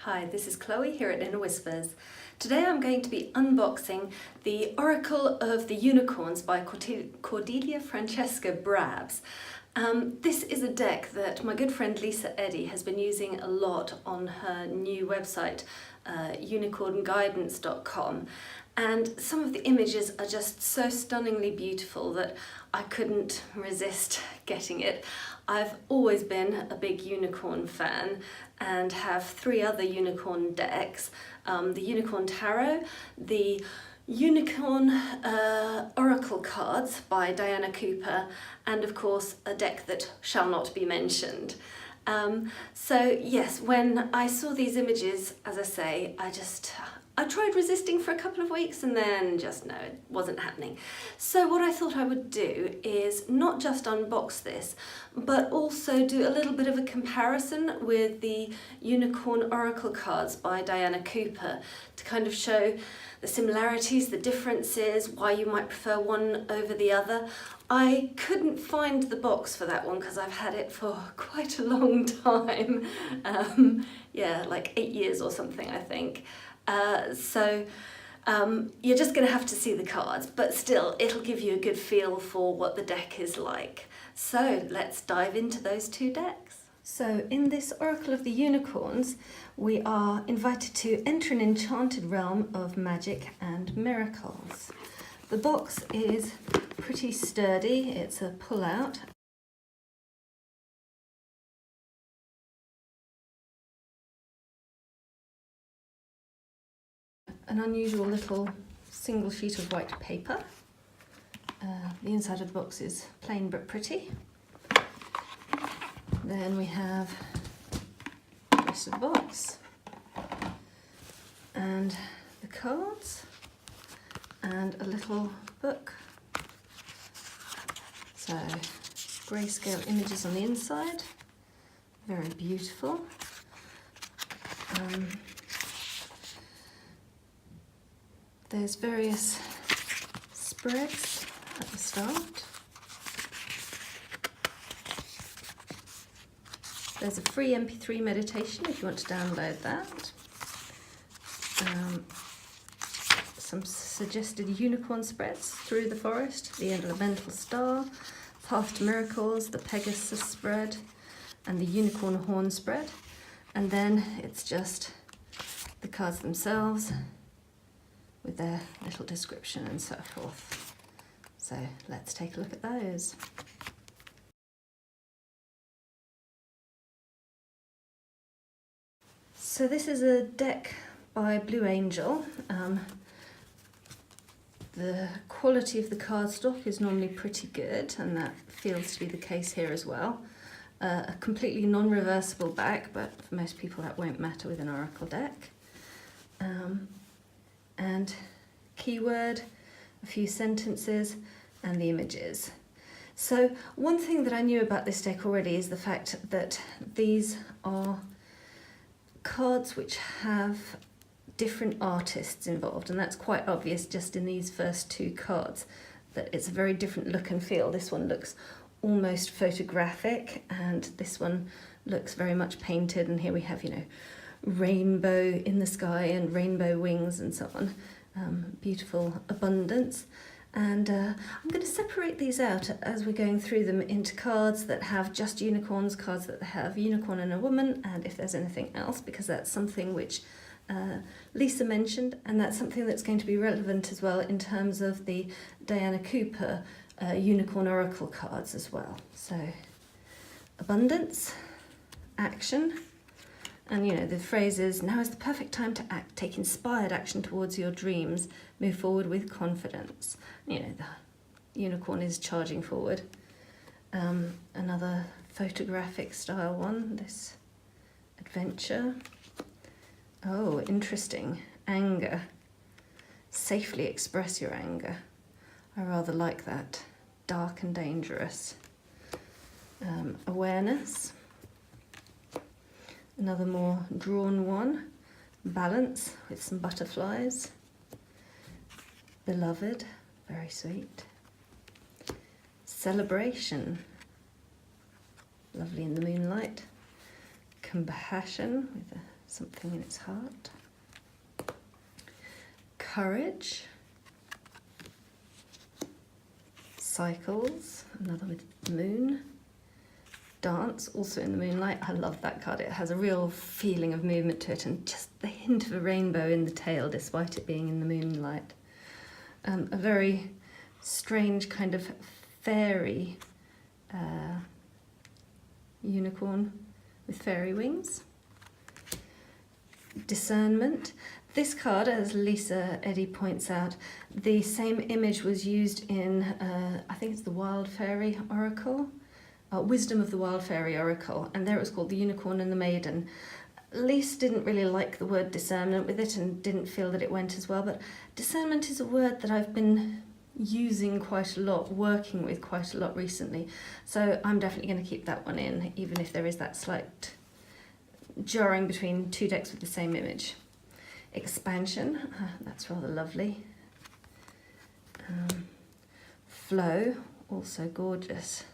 Hi, this is Chloe here at Inner Whispers. Today I'm going to be unboxing the Oracle of the Unicorns by Cordelia Francesca Brabs. This is a deck that my good friend Lisa Eddy has been using a lot on her new website, unicornguidance.com. And some of the images are just so stunningly beautiful that I couldn't resist getting it. I've always been a big unicorn fan and have 3 other unicorn decks. The Unicorn Tarot, the Unicorn Oracle cards by Diana Cooper, and of course a deck that shall not be mentioned. So yes, when I saw these images, as I say, I tried resisting for a couple of weeks and then no, it wasn't happening. So what I thought I would do is not just unbox this, but also do a little bit of a comparison with the Unicorn Oracle cards by Diana Cooper to kind of show the similarities, the differences, why you might prefer one over the other. I couldn't find the box for that one because I've had it for quite a long time. Yeah, like 8 years or something, I think. You're just going to have to see the cards, but still it'll give you a good feel for what the deck is like. So let's dive into those 2 decks. So in this Oracle of the Unicorns, we are invited to enter an enchanted realm of magic and miracles. The box is pretty sturdy, it's a pull-out. An unusual little single sheet of white paper. The inside of the box is plain but pretty. Then we have the rest of the box and the cards and a little book. So grayscale images on the inside, very beautiful. There's various spreads at the start. There's a free MP3 meditation if you want to download that. Some suggested unicorn spreads: through the forest, the elemental star, path to miracles, the Pegasus spread, and the unicorn horn spread. And then it's just the cards themselves with their little description and so forth. So let's take a look at those. So this is a deck by Blue Angel. The quality of the cardstock is normally pretty good, and that feels to be the case here as well. A completely non-reversible back, but for most people that won't matter with an Oracle deck. And keyword, a few sentences, and the images. So one thing that I knew about this deck already is the fact that these are cards which have different artists involved, and that's quite obvious just in these first 2 cards, that it's a very different look and feel. This one looks almost photographic, and this one looks very much painted, and here we have, rainbow in the sky and rainbow wings and so on. Beautiful abundance. And I'm going to separate these out as we're going through them into cards that have just unicorns, cards that have unicorn and a woman, and if there's anything else, because that's something which Lisa mentioned, and that's something that's going to be relevant as well in terms of the Diana Cooper Unicorn Oracle cards as well. So abundance, action, and the phrase is, now is the perfect time to act, take inspired action towards your dreams, move forward with confidence. The unicorn is charging forward. Another photographic style one, this adventure. Oh, interesting. Anger. Safely express your anger. I rather like that. Dark and dangerous. Awareness. Another more drawn one. Balance with some butterflies. Beloved, very sweet. Celebration, lovely in the moonlight. Compassion with a something in its heart. Courage. Cycles, another with the moon. Dance, also in the moonlight. I love that card. It has a real feeling of movement to it and just the hint of a rainbow in the tail despite it being in the moonlight. A very strange kind of fairy unicorn with fairy wings. Discernment. This card, as Lisa Eddy points out, the same image was used in, I think it's the Wild Fairy Oracle, Wisdom of the Wild Fairy Oracle, and there it was called The Unicorn and the Maiden. Lisa didn't really like the word discernment with it and didn't feel that it went as well, but discernment is a word that I've been using quite a lot, working with quite a lot recently, so I'm definitely going to keep that one in, even if there is that slight jarring between two decks with the same image. Expansion, that's rather lovely. Flow, also gorgeous.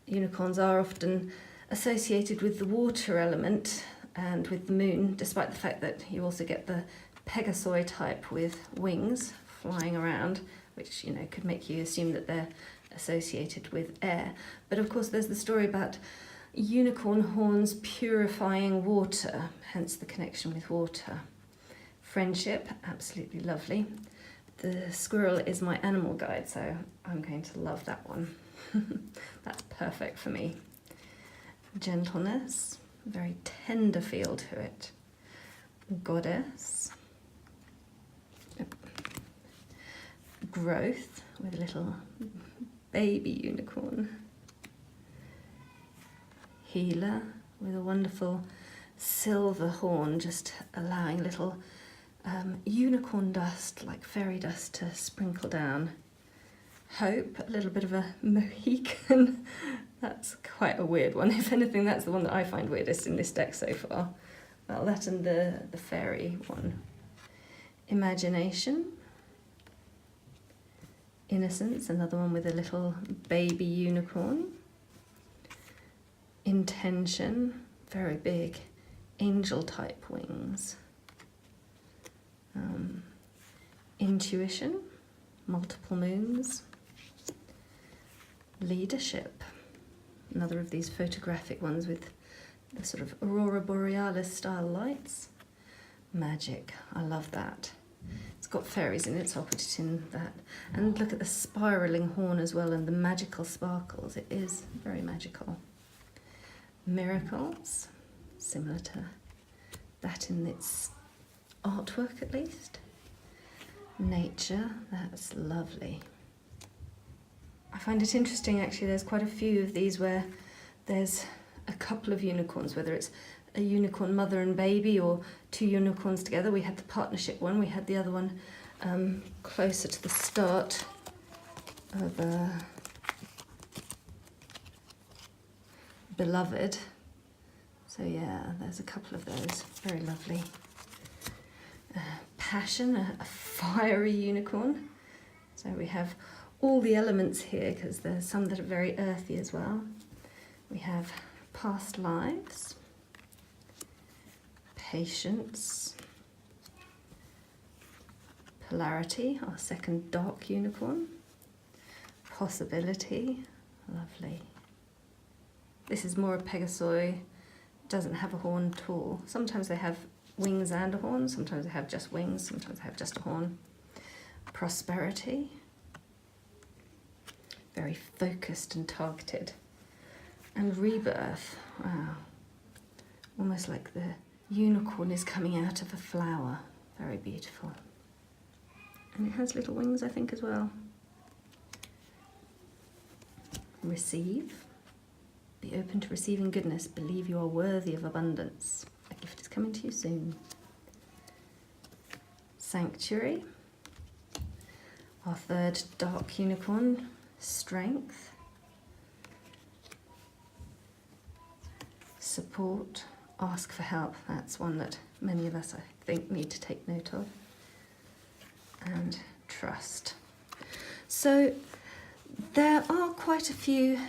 Unicorns are often associated with the water element and with the moon, despite the fact that you also get the Pegasoi type with wings flying around, which, you know, could make you assume that they're associated with air. But of course there's the story about unicorn horns purifying water, hence the connection with water. Friendship, absolutely lovely. The squirrel is my animal guide, so I'm going to love that one. That's perfect for me. Gentleness, very tender feel to it. Goddess. Growth with a little baby unicorn. Healer with a wonderful silver horn, just allowing little unicorn dust, like fairy dust, to sprinkle down. Hope, a little bit of a Mohican. That's quite a weird one. If anything, that's the one that I find weirdest in this deck so far. Well, that and the fairy one. Imagination. Innocence, another one with a little baby unicorn. Intention, very big angel type wings. Intuition, multiple moons. Leadership, another of these photographic ones with the sort of aurora borealis style lights. Magic, I love that. It's got fairies in it, so I'll put it in that. And look at the spiralling horn as well and the magical sparkles. It is very magical. Miracles, similar to that in its artwork at least. Nature, that's lovely. I find it interesting actually, there's quite a few of these where there's a couple of unicorns, whether it's a unicorn mother and baby or two unicorns together. We had the partnership one, we had the other one closer to the start of Beloved. So yeah, there's a couple of those, very lovely. Passion, a fiery unicorn. So we have all the elements here because there's some that are very earthy as well. We have past lives, patience, polarity, our second dark unicorn, possibility, lovely. This is more a Pegasoi, doesn't have a horn at all. Sometimes they have wings and a horn, sometimes they have just wings, sometimes they have just a horn. Prosperity, very focused and targeted. And rebirth, wow, almost like the unicorn is coming out of a flower, very beautiful. And it has little wings, I think, as well. Receive, be open to receiving goodness, believe you are worthy of abundance. A gift is coming to you soon. Sanctuary, our third dark unicorn, strength. Support, ask for help, that's one that many of us, I think, need to take note of. And trust. So there are quite a few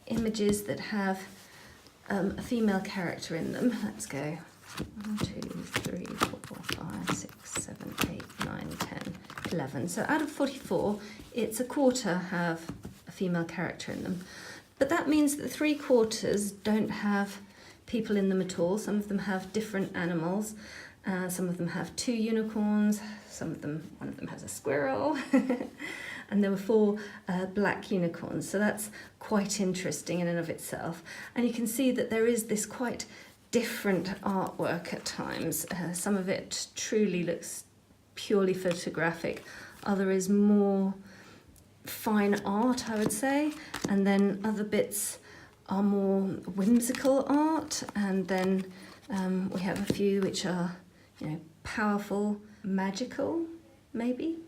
images that have a female character in them. Let's go 1, 2, 3, 4, 5, 6, 7, 8, 9, 10, 11. So out of 44, it's a quarter have a female character in them. But that means that 3/4 don't have people in them at all. Some of them have different animals. Some of them have 2 unicorns. One of them has a squirrel. And there were 4 black unicorns. So that's quite interesting in and of itself. And you can see that there is this quite different artwork at times. Some of it truly looks purely photographic. Other is more fine art, I would say. And then other bits are more whimsical art. And then we have a few which are, powerful, magical, maybe.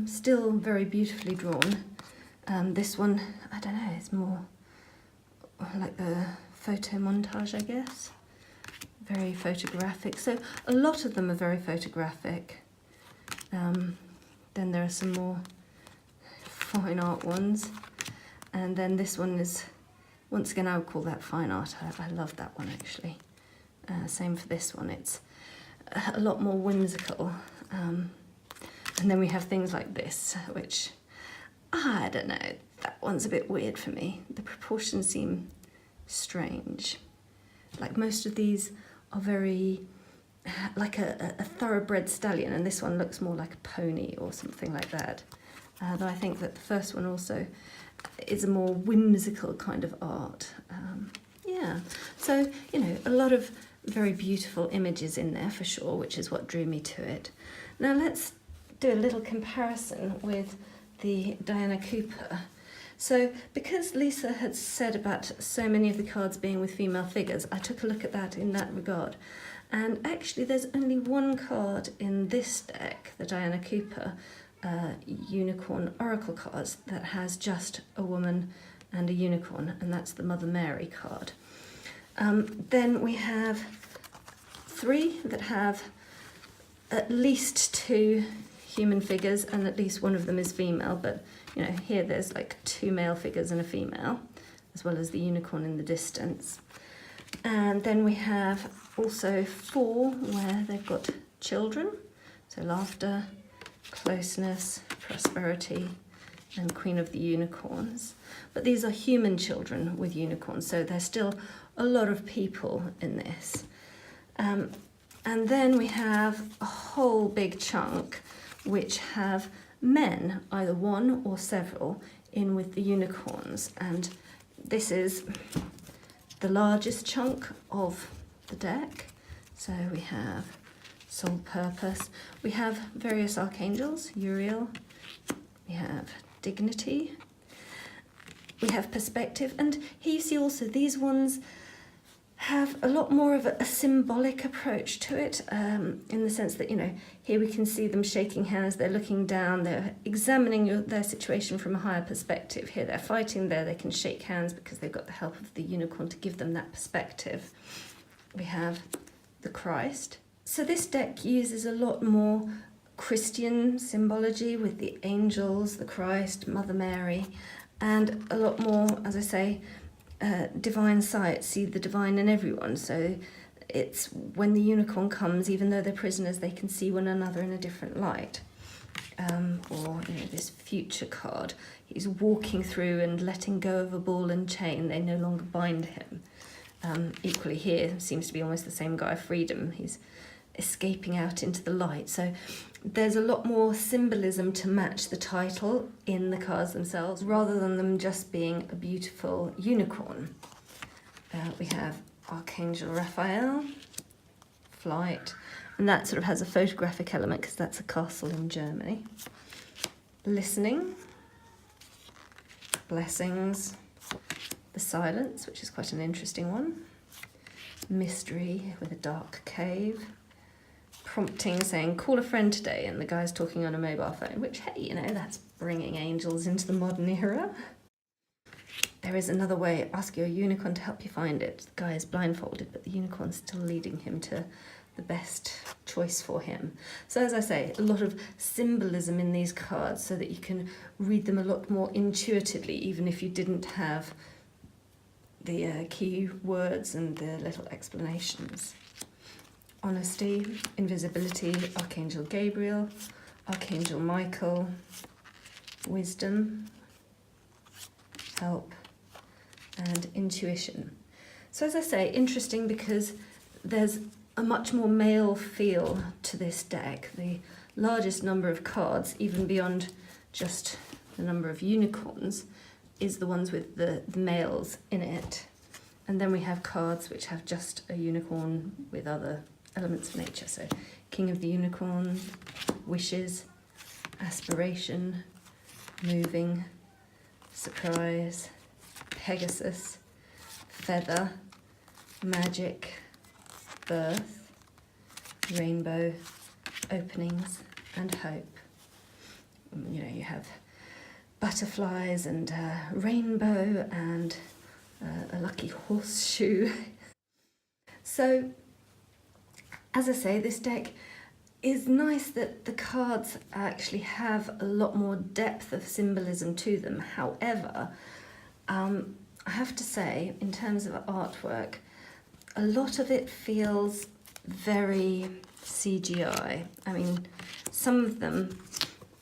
Still very beautifully drawn. This one, I don't know, it's more like a photo montage, I guess. Very photographic. So a lot of them are very photographic. Then there are some more fine art ones. And then this one is, once again, I would call that fine art. I love that one, actually. Same for this one. It's a lot more whimsical. And then we have things like this, which, I don't know, that one's a bit weird for me. The proportions seem strange. Like most of these are very, like a thoroughbred stallion, and this one looks more like a pony or something like that. Though I think that the first one also is a more whimsical kind of art. Yeah, so, a lot of very beautiful images in there for sure, which is what drew me to it. Now let's do a little comparison with the Diana Cooper. So because Lisa had said about so many of the cards being with female figures, I took a look at that in that regard. And actually there's only one card in this deck, the Diana Cooper Unicorn Oracle cards, that has just a woman and a unicorn, and that's the Mother Mary card. Then we have 3 that have at least 2 human figures, and at least one of them is female, but here there's like 2 male figures and a female, as well as the unicorn in the distance. And then we have also 4 where they've got children, so laughter, closeness, prosperity, and Queen of the Unicorns. But these are human children with unicorns, so there's still a lot of people in this. And then we have a whole big chunk which have men, either one or several, in with the unicorns. And this is the largest chunk of the deck. So we have Sole Purpose. We have various archangels, Uriel. We have Dignity. We have Perspective. And here you see also these ones have a lot more of a symbolic approach to it, in the sense that, here we can see them shaking hands, they're looking down, they're examining their situation from a higher perspective. Here they're fighting, there they can shake hands because they've got the help of the unicorn to give them that perspective. We have the Christ. So this deck uses a lot more Christian symbology with the angels, the Christ, Mother Mary, and a lot more, as I say, divine sight, see the divine in everyone. So it's when the unicorn comes, even though they're prisoners, they can see one another in a different light. Or this future card, he's walking through and letting go of a ball and chain, they no longer bind him. Equally here seems to be almost the same guy, Freedom, he's escaping out into the light. So there's a lot more symbolism to match the title in the cards themselves, rather than them just being a beautiful unicorn. We have Archangel Raphael, Flight, and that sort of has a photographic element because that's a castle in Germany. Listening, Blessings, the Silence, which is quite an interesting one. Mystery with a dark cave. Prompting saying, call a friend today, and the guy's talking on a mobile phone, which, hey, that's bringing angels into the modern era. There is another way, ask your unicorn to help you find it. The guy is blindfolded, but the unicorn's still leading him to the best choice for him. So as I say, a lot of symbolism in these cards so that you can read them a lot more intuitively, even if you didn't have the key words and the little explanations. honesty, invisibility, Archangel Gabriel, Archangel Michael, wisdom, help, and intuition. So as I say, interesting because there's a much more male feel to this deck. The largest number of cards, even beyond just the number of unicorns, is the ones with the males in it. And then we have cards which have just a unicorn with other elements of nature. So King of the Unicorn, wishes, aspiration, moving, surprise, Pegasus, feather, magic, birth, rainbow, openings, and hope. You know, you have butterflies and rainbow and a lucky horseshoe. So, as I say, this deck is nice that the cards actually have a lot more depth of symbolism to them. However, I have to say, in terms of artwork, a lot of it feels very CGI. I mean, some of them,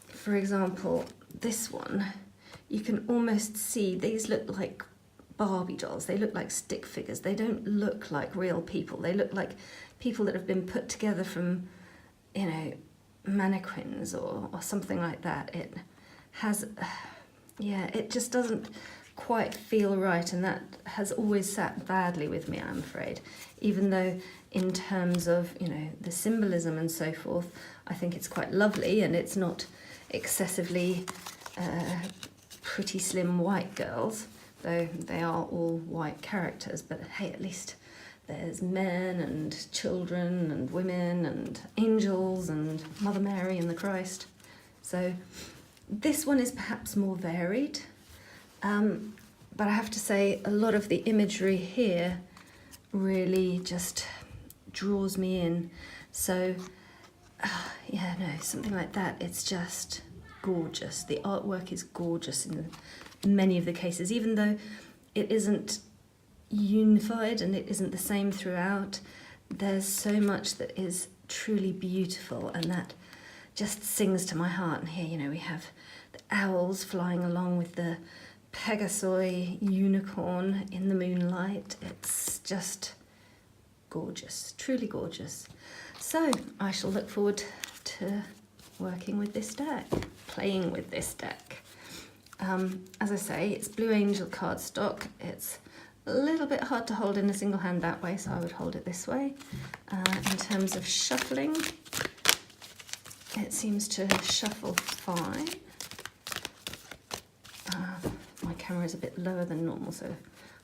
for example, this one, you can almost see these look like Barbie dolls. They look like stick figures. They don't look like real people. They look like people that have been put together from, you know, mannequins or something like that. It has, yeah, it just doesn't quite feel right, and that has always sat badly with me, I'm afraid. Even though in terms of, you know, the symbolism and so forth, I think it's quite lovely, and it's not excessively pretty slim white girls, though they are all white characters. But hey, at least there's men and children and women and angels and Mother Mary and the Christ. So this one is perhaps more varied. But I have to say, a lot of the imagery here really just draws me in. So, yeah, no, something like that. It's just gorgeous. The artwork is gorgeous in many of the cases, even though it isn't unified and it isn't the same throughout. There's so much that is truly beautiful, and that just sings to my heart. And here, you know, we have the owls flying along with the Pegasus unicorn in the moonlight. It's just gorgeous, truly gorgeous. So I shall look forward to working with this deck, playing with this deck. As I say, it's Blue Angel cardstock. It's a little bit hard to hold in a single hand that way, so I would hold it this way. In terms of shuffling, it seems to shuffle fine. My camera is a bit lower than normal, so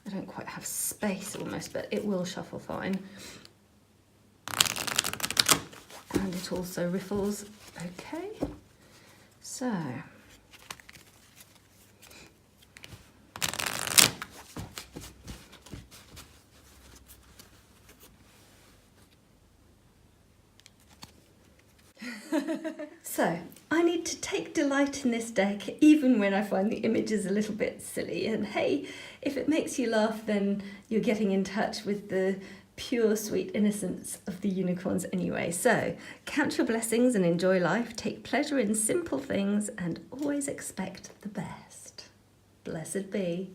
I don't quite have space almost, but it will shuffle fine. And it also riffles okay. So, so I need to take delight in this deck even when I find the images a little bit silly. And hey, if it makes you laugh, then you're getting in touch with the pure sweet innocence of the unicorns anyway. So count your blessings and enjoy life. Take pleasure in simple things and always expect the best. Blessed be.